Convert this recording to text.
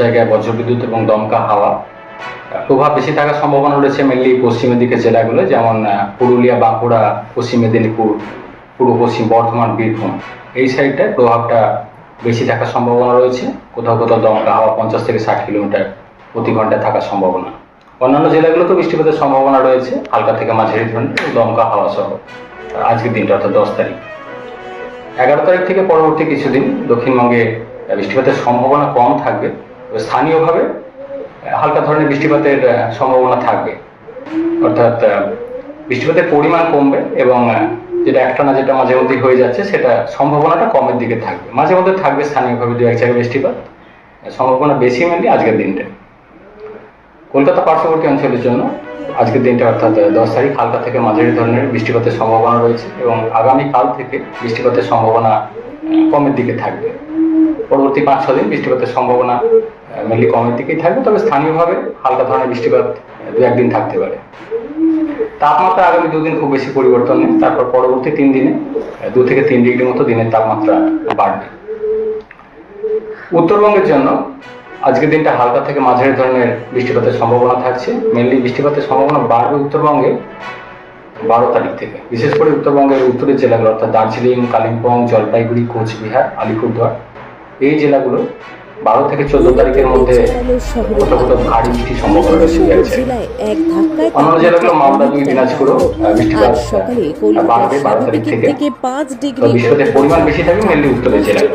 জায়গায় বজ্রবিদ্যুৎ এবং দমকা হাওয়া প্রভাব বেশি থাকার সম্ভাবনা রয়েছে মেনলি পশ্চিমের দিকে জেলাগুলো, যেমন পুরুলিয়া, বাঁকুড়া, পশ্চিম মেদিনীপুর, পূর্ব পশ্চিম বর্ধমান, বীরভূম। এই সাইডটায় প্রভাবটা বেশি থাকার সম্ভাবনা রয়েছে। কোথাও কোথাও দমকা হাওয়া 50 থেকে 60 কিলোমিটার প্রতি ঘন্টায় থাকার সম্ভাবনা। অন্যান্য জেলাগুলোতেও বৃষ্টিপাতের সম্ভাবনা রয়েছে, হালকা থেকে মাঝারি ধরনের দমকা হাওয়া সহ। আজকের দিনটা অর্থাৎ 10 তারিখ। 11 তারিখ থেকে পরবর্তী কিছুদিন দক্ষিণবঙ্গে বৃষ্টিপাতের সম্ভাবনা কম থাকবে। স্থানীয়ভাবে হালকা ধরনের বৃষ্টিপাতের সম্ভাবনা থাকবে, অর্থাৎ বৃষ্টিপাতের পরিমাণ কমবে এবং যেটা একটানা যেটা মাঝে মধ্যে হয়ে যাচ্ছে সেটা সম্ভাবনাটা কমের দিকে থাকবে। মাঝে মধ্যে থাকবে স্থানীয়ভাবে দু এক জায়গায় বৃষ্টিপাত, সম্ভাবনা বেশি মেনলি আজকের দিনটা। কলকাতা পার্শ্ববর্তী অঞ্চলের জন্য আজকের দিনটা অর্থাৎ 10 তারিখ হালকা থেকে মাঝারি ধরনের বৃষ্টিপাতের সম্ভাবনা রয়েছে এবং আগামীকাল থেকে বৃষ্টিপাতের সম্ভাবনা কমের দিকে থাকবে। পরবর্তী 5-6 দিন বৃষ্টিপাতের সম্ভাবনা মেনলি কমের দিকেই থাকবে, তবে স্থানীয়ভাবে হালকা ধরনের বৃষ্টিপাত দু একদিন থাকতে পারে। তাপমাত্রা আগামী 2 দিন খুব বেশি পরিবর্তন নেই, তারপর পরবর্তী 3 দিনে 2 থেকে 3 ডিগ্রি মতো দিনের তাপমাত্রা বাড়বে। উত্তরবঙ্গের জন্য আজকের দিনটা হালকা থেকে মাঝারি ধরনের বৃষ্টিপাতের সম্ভাবনা থাকছে। মেনলি বৃষ্টিপাতের সম্ভাবনা বাড়বে উত্তরবঙ্গে 12 তারিখ থেকে। বিশেষ করে উত্তরবঙ্গের উত্তরের জেলাগুলো অর্থাৎ দার্জিলিং, কালিম্পং, জলপাইগুড়ি, কোচবিহার, আলিপুরদুয়ার, এই জেলাগুলো 12 থেকে 14 তারিখের মধ্যে কোথাও কোথাও ভারী বৃষ্টির সম্ভাবনা রয়েছে। অন্যান্য জেলাগুলো মালদা, দিনাজপুরও বৃষ্টিপাত বাড়বে 12 তারিখ থেকে। বৃষ্টিপাতের পরিমাণ বেশি থাকবে মেনলি উত্তরের জেলায়।